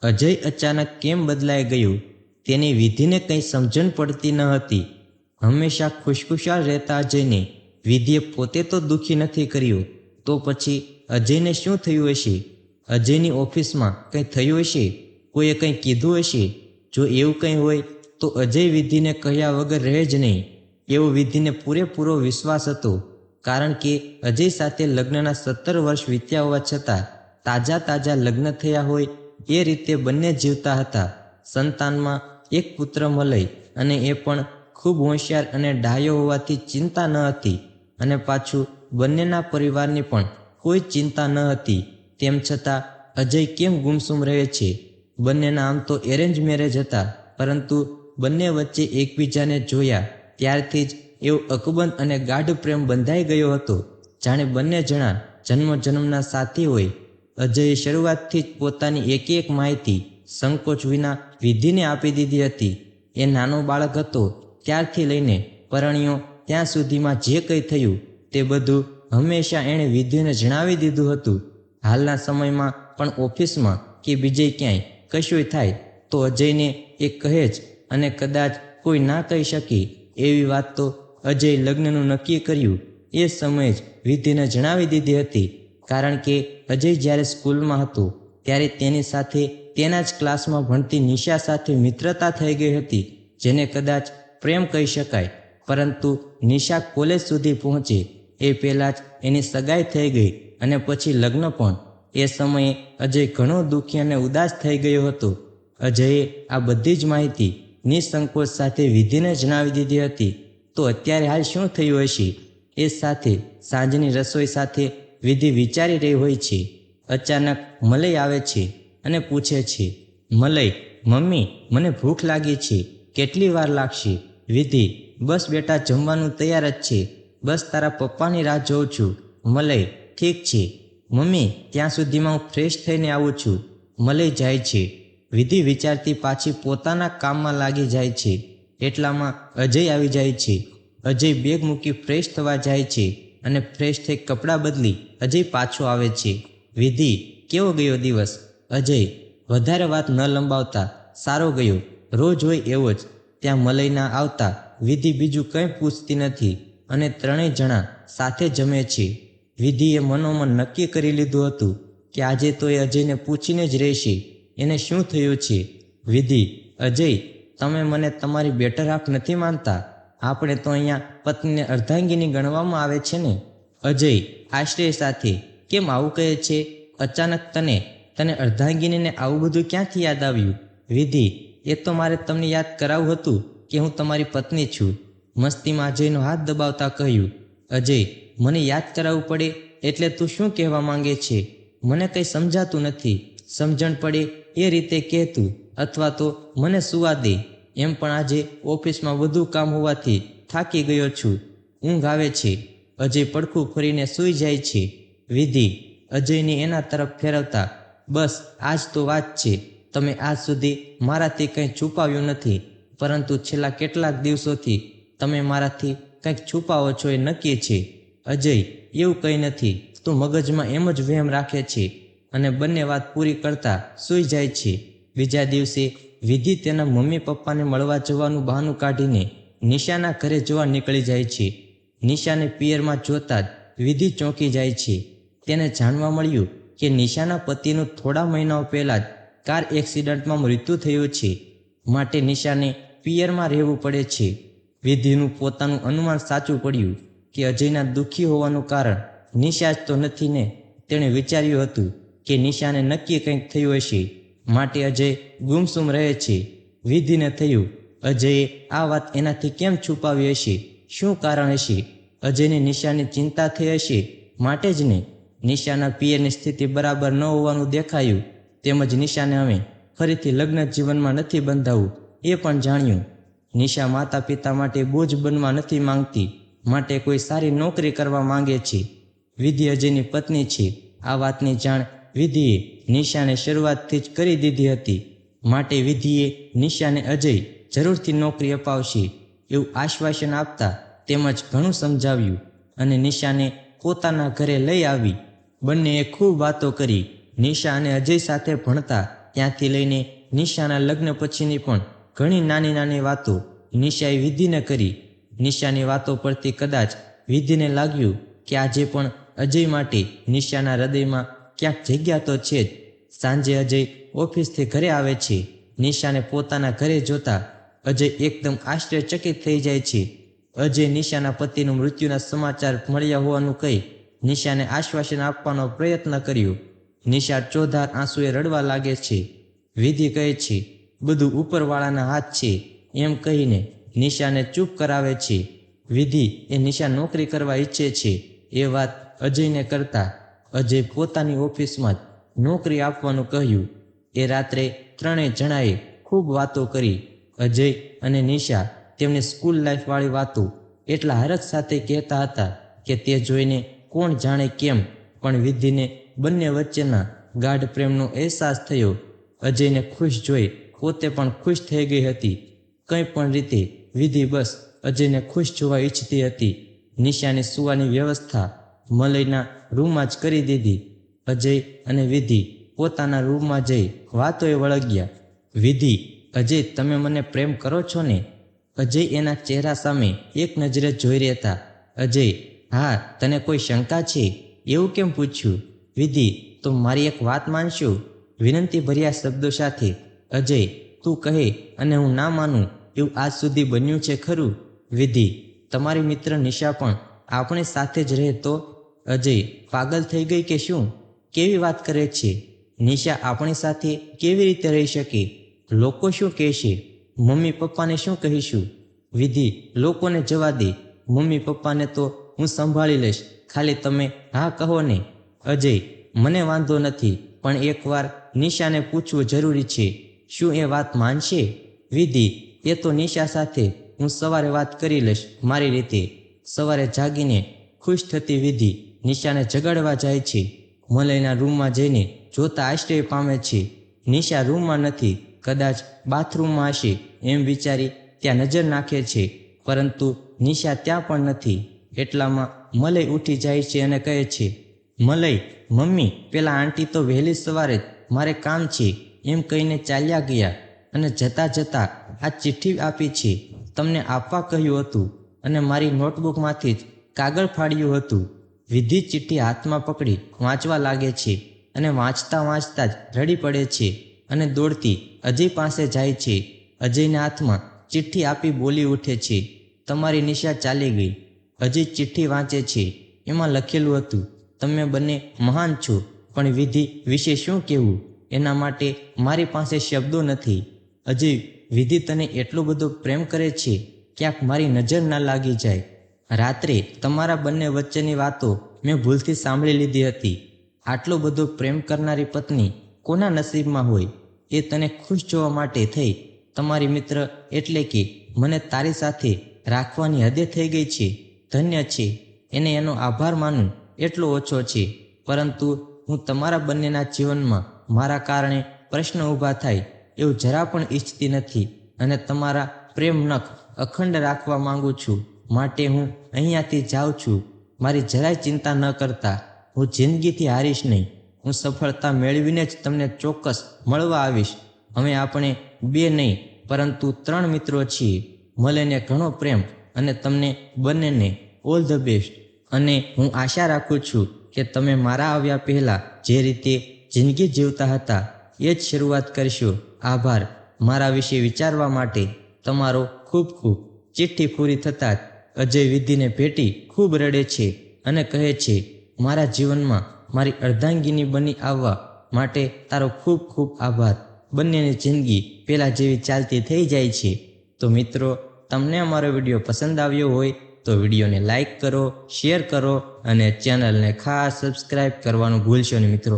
અજય અચાનક કેમ બદલાઈ ગયું તેની વિધિને કંઈ સમજણ પડતી ન હતી. હંમેશા ખુશખુશાલ રહેતા અજયને વિધિએ પોતે તો દુઃખી નથી કર્યો, તો પછી અજયને શું થયું હશે? અજયની ઓફિસમાં કંઈ થયું હશે? કોઈએ કંઈ કીધું હશે? જો એવું કંઈ હોય તો અજય વિધિને કહ્યા વગર રહે જ નહીં, એવો વિધિને પૂરેપૂરો વિશ્વાસ હતો. કારણ કે અજય સાથે લગ્નના 17 વર્ષ વીત્યા હોવા છતાં તાજા લગ્ન થયા હોય એ રીતે બંને જીવતા હતા. સંતાનમાં એક પુત્ર મલય, અને એ પણ ખૂબ હોશિયાર અને ડાયો હોવાથી ચિંતા ન હતી, અને પાછું બંનેના પરિવારની પણ કોઈ ચિંતા ન હતી. તેમ છતાં અજય કેમ ગુમસુમ રહે છે? બંનેના આમ તો એરેન્જ મેરેજ હતા, પરંતુ બંને વચ્ચે એકબીજાને જોયા ત્યારથી જ એવો અકબંધ અને ગાઢ પ્રેમ બંધાઈ ગયો હતો, જાણે બંને જણા જન્મના સાથી હોય. અજયે શરૂઆતથી જ પોતાની એક માહિતી સંકોચ વિના વિધિને આપી દીધી હતી. એ નાનો બાળક હતો ત્યારથી લઈને પરણ્યો ત્યાં સુધીમાં જે કંઈ થયું તે બધું હંમેશા એણે વિધિને જણાવી દીધું હતું. હાલના સમયમાં પણ ઓફિસમાં કે બીજે ક્યાંય કશુંય થાય તો અજયને એ કહે જ, અને કદાચ કોઈ ના કહી શકે એવી વાત તો અજય લગ્નનું નક્કી કર્યું એ સમયે જ વિધિને જણાવી દીધી હતી. કારણ કે અજય જ્યારે સ્કૂલમાં હતો ત્યારે તેની સાથે તેના જ ક્લાસમાં ભણતી નિશા સાથે મિત્રતા થઈ ગઈ હતી, જેને કદાચ પ્રેમ કહી શકાય. પરંતુ નિશા કોલેજ સુધી પહોંચે એ પહેલાં જ એની સગાઈ થઈ ગઈ, અને પછી લગ્ન પણ. એ સમયે અજય ઘણો દુઃખી અને ઉદાસ થઈ ગયો હતો. અજયે આ બધી જ માહિતી નિસંકોચ સાથે વિધિને જણાવી દીધી હતી. તો અત્યારે હાલ શું થયું હશે? એ સાથે સાંજની રસોઈ સાથે વિધિ વિચારી રહી હોય છે. અચાનક મલય આવે છે અને પૂછે છે, મલય, મમ્મી, મને ભૂખ લાગી છે, કેટલી વાર લાગશે? વિધિ, બસ બેટા, જમવાનું તૈયાર જ છે, બસ તારા પપ્પાની રાહ જોઉં છું. મલય, ઠીક છે મમ્મી, ત્યાં સુધીમાં હું ફ્રેશ થઈને આવું છું. મલય જાય છે. વિધિ વિચારતી પાછી પોતાના કામમાં લાગી જાય છે. એટલામાં અજય આવી જાય છે. અજય બેગ મૂકી ફ્રેશ થવા જાય છે, અને ફ્રેશ થઈ કપડાં બદલી અજય પાછો આવે છે. વિધિ, કેવો ગયો દિવસ? અજય, વધારે વાત ન લંબાવતા, સારો ગયો, રોજ હોય એવો જ. ત્યાં મલયના આવતા વિધિ બીજું કંઈ પૂછતી નથી, અને ત્રણેય જણા સાથે જમે છે. વિધિએ મનોમન નક્કી કરી લીધું હતું કે આજે તો એ અજયને પૂછીને જ રહેશે એને શું થયું છે. વિધિ, અજય, તમે મને તમારી બેટર હાફ નથી માનતા? આપણે તો અહીંયા પત્નીને અર્ધાંગીની ગણવામાં આવે છે ને? અજય આશ્ચર્ય સાથે, કેમ આવું કહે છે? અચાનક તને અર્ધાંગીનીને આવું બધું ક્યાંથી યાદ આવ્યું? વિધિ, એ તો મારે તમને યાદ કરાવવું હતું કે હું તમારી પત્ની છું. મસ્તીમાં અજયનો હાથ દબાવતા કહ્યું. અજય, મને યાદ કરાવવું પડે એટલે તું શું કહેવા માંગે છે? મને કંઈ સમજાતું નથી. સમજણ પડે એ રીતે કહેતું, અથવા તો મને સુવા દે. એમ પણ આજે ઓફિસમાં વધુ કામ હોવાથી થાકી ગયો છું, ઊંઘ આવે છે. અજય પડખું ફરીને સૂઈ જાય છે. વિધિ અજયને એના તરફ ફેરવતા, બસ આજ તો વાત છે. તમે આજ સુધી મારાથી કંઈ છુપાવ્યું નથી, પરંતુ છેલ્લા કેટલાક દિવસોથી તમે મારાથી કંઈક છુપાવો છો એ નક્કી છે. અજય, એવું કંઈ નથી, તું મગજમાં એમ જ વહેમ રાખે છે. અને બંને વાત પૂરી કરતા સૂઈ જાય છે. બીજા દિવસે વિધિ તેના મમ્મી પપ્પાને મળવા જવાનું બહાનું કાઢીને નિશાના ઘરે જોવા નીકળી જાય છે. નિશાને પિયરમાં જોતા જ વિધિ ચોંકી જાય છે. તેને જાણવા મળ્યું કે નિશાના પતિનું થોડા મહિનાઓ પહેલાં જ કાર એક્સિડન્ટમાં મૃત્યુ થયું છે, માટે નિશાને પિયરમાં રહેવું પડે છે. વિધિનું પોતાનું અનુમાન સાચું પડ્યું કે અજયના દુઃખી હોવાનું કારણ નિશા જ તો નથી ને. તેણે વિચાર્યું હતું કે નિશાને નક્કી કંઈક થયું હશે, માટે અજય ગુમસુમ રહે છે. વિધિને થયું, અજયે આ વાત એનાથી કેમ છુપાવી હશે? શું કારણ હશે? અજયને નિશાની ચિંતા થઈ હશે માટે જ ને. નિશાના પિયરની સ્થિતિ બરાબર ન હોવાનું દેખાયું, તેમજ નિશાને હવે ફરીથી લગ્ન જીવનમાં નથી બંધાવું એ પણ જાણ્યું. નિશા માતા પિતા માટે બોજ બનવા નથી માંગતી, માટે કોઈ સારી નોકરી કરવા માંગે છે. વિધિ અજયની પત્ની છે. આ વાતની જાણ વિધિએ નિશાને શરૂઆતથી જ કરી દીધી હતી, માટે વિધિએ નિશાને અજય જરૂરથી નોકરી અપાવશે એવું આશ્વાસન આપતા તેમજ ઘણું સમજાવ્યું, અને નિશાને પોતાના ઘરે લઈ આવી. બંનેએ ખૂબ વાતો કરી. નિશા અને અજય સાથે ભણતા ત્યાંથી લઈને નિશાના લગ્ન પછીની પણ ઘણી નાની નાની વાતો નિશાએ વિધિને કરી. નિશાની વાતો પરથી કદાચ વિધિને લાગ્યું કે આજે પણ અજય માટે નિશાના હૃદયમાં ક્યાંક જગ્યા તો છે જ. સાંજે અજય ઓફિસથી ઘરે આવે છે. નિશાને પોતાના ઘરે જોતા અજય એકદમ આશ્ચર્યચકિત થઈ જાય છે. અજય નિશાના પતિનું મૃત્યુના સમાચાર મળ્યા હોવાનું કહી નિશાને આશ્વાસન આપવાનો પ્રયત્ન કર્યો. નિશા ચોધાર આંસુએ રડવા લાગે છે. વિધિ કહે છે, બધું ઉપરવાળાના હાથ છે એમ કહીને નિશાને ચૂપ કરાવે છે. વિધિ એ નિશા નોકરી કરવા ઈચ્છે છે એ વાત અજયને કરતા અજય પોતાની ઓફિસમાં જ નોકરી આપવાનું કહ્યું. એ રાત્રે ત્રણેય જણાએ ખૂબ વાતો કરી. અજય અને નિશા તેમની સ્કૂલ લાઈફવાળી વાતો એટલા હરખ સાથે કહેતા હતા કે તે જોઈને કોણ જાણે કેમ પણ વિધિને બંને વચ્ચેના ગાઢ પ્રેમનો અહેસાસ થયો. અજયને ખુશ જોઈ પોતે પણ ખુશ થઈ ગઈ હતી. કંઈ પણ રીતે વિધિ બસ અજયને ખુશ જોવા ઈચ્છતી હતી. નિશાની સુવાની વ્યવસ્થા મલયના રૂમમાં જ કરી દીધી. અજય અને વિધિ પોતાના રૂમમાં જઈ વાતોએ વળગ્યા. વિધિ, અજય તમે મને પ્રેમ કરો છો ને? અજય એના ચહેરા સામે એક નજરે જોઈ રહેતા. અજય, હા, તને કોઈ શંકા છે? એવું કેમ પૂછ્યું? વિધિ, તો મારી એક વાત માનશો? વિનંતી ભર્યા શબ્દો સાથે. અજય, તું કહે અને હું ના માનું એવું આજ સુધી બન્યું છે ખરું? વિધિ, તમારી મિત્ર નિશા પણ આપણી સાથે જ રહે તો? અજય, પાગલ થઈ ગઈ કે શું? કેવી વાત કરે છે? નિશા આપણી સાથે કેવી રીતે રહી શકે? લોકો શું કહેશે? મમ્મી પપ્પાને શું કહીશું? વિધિ, લોકોને જવા દે. મમ્મી પપ્પાને તો હું સંભાળી લઈશ, ખાલી તમે હા કહો ને. અજય, મને વાંધો નથી, પણ એકવાર નિશાને પૂછવું જરૂરી છે. શું એ વાત માનશે? વિધિ, એ તો નિશા સાથે હું સવારે વાત કરી લઈશ મારી રીતે. સવારે જાગીને ખુશ થતી વિધિ નિશાને જગાડવા જાય છે. મલયના રૂમમાં જઈને જોતા આશ્ચર્ય પામે છે. નિશા રૂમમાં નથી, કદાચ બાથરૂમમાં હશે એમ વિચારી ત્યાં નજર નાખે છે, પરંતુ નિશા ત્યાં પણ નથી. એટલામાં મલય ઉઠી જાય છે અને કહે છે, મલય, મમ્મી, પેલા આંટી તો વહેલી સવારે જ મારે કામ છે એમ કહીને ચાલ્યા ગયા અને જતા જતા આ ચિઠ્ઠી આપી છે. તમને આપવા કહ્યું હતું અને મારી નોટબુકમાંથી જ કાગળ ફાડ્યું હતું. વિધિ ચિઠ્ઠી હાથમાં પકડી વાંચવા લાગે છે અને વાંચતા વાંચતા જ રડી પડે છે અને દોડતી અજય પાસે જાય છે. અજયના હાથમાં ચિઠ્ઠી આપી બોલી ઉઠે છે, તમારી નિશા ચાલી ગઈ. અજય ચિઠ્ઠી વાંચે છે. એમાં લખેલું હતું, તમે બંને મહાન છો, પણ વિધિ વિશે શું કહેવું? એના માટે મારી પાસે શબ્દો નથી. અજય, વિધિ તને એટલો બધો પ્રેમ કરે છે, ક્યાંક મારી નજર ના લાગી જાય. રાત્રે તમારા બંને વચ્ચેની વાતો મેં ભૂલથી સાંભળી લીધી હતી. આટલો બધો પ્રેમ કરનારી પત્ની કોના નસીબમાં હોય? એ તને ખુશ જોવા માટે થઈ. તમારી મિત્ર એટલે કે મને તારી સાથે રાખવાની હદે થઈ ગઈ છે. ધન્ય છે. એને એનો આભાર માનું એટલો ઓછો છે. પરંતુ હું તમારા બંનેના જીવનમાં મારા કારણે પ્રશ્ન ઊભા થાય એવું જરા પણ ઈચ્છતી નથી અને તમારા પ્રેમ નખ અખંડ રાખવા માંગુ છું. માટે હું અહીંયાથી જાઉં છું. મારી જરાય ચિંતા ન કરતા. હું જિંદગીથી હારીશ નહીં. હું સફળતા મેળવીને જ તમને ચોક્કસ મળવા આવીશ. અમે આપણે 2 નહીં પરંતુ 3 મિત્રો છીએ. મલયને ઘણો પ્રેમ અને તમને બંનેને ઓલ ધ બેસ્ટ. અને હું આશા રાખું છું કે તમે મારા આવ્યા પહેલાં જે રીતે જિંદગી જીવતા હતા એ જ શરૂઆત કરશો. આભાર મારા વિશે વિચારવા માટે. તમારો ખૂબ ખૂબ. ચિઠ્ઠી પૂરી થતાં જ અજય વિધિને ભેટી ખૂબ રડે છે અને કહે છે, મારા જીવનમાં મારી અર્ધાંગીની બની આવવા માટે તારો ખૂબ ખૂબ આભાર. બંનેની જિંદગી પહેલાં જેવી ચાલતી થઈ જાય છે. તો મિત્રો, તમને અમારો વિડીયો પસંદ આવ્યો હોય તો વિડીયોને લાઈક કરો, શેર કરો અને ચેનલને ખાસ સબસ્ક્રાઈબ કરવાનું ભૂલશો નહીં મિત્રો.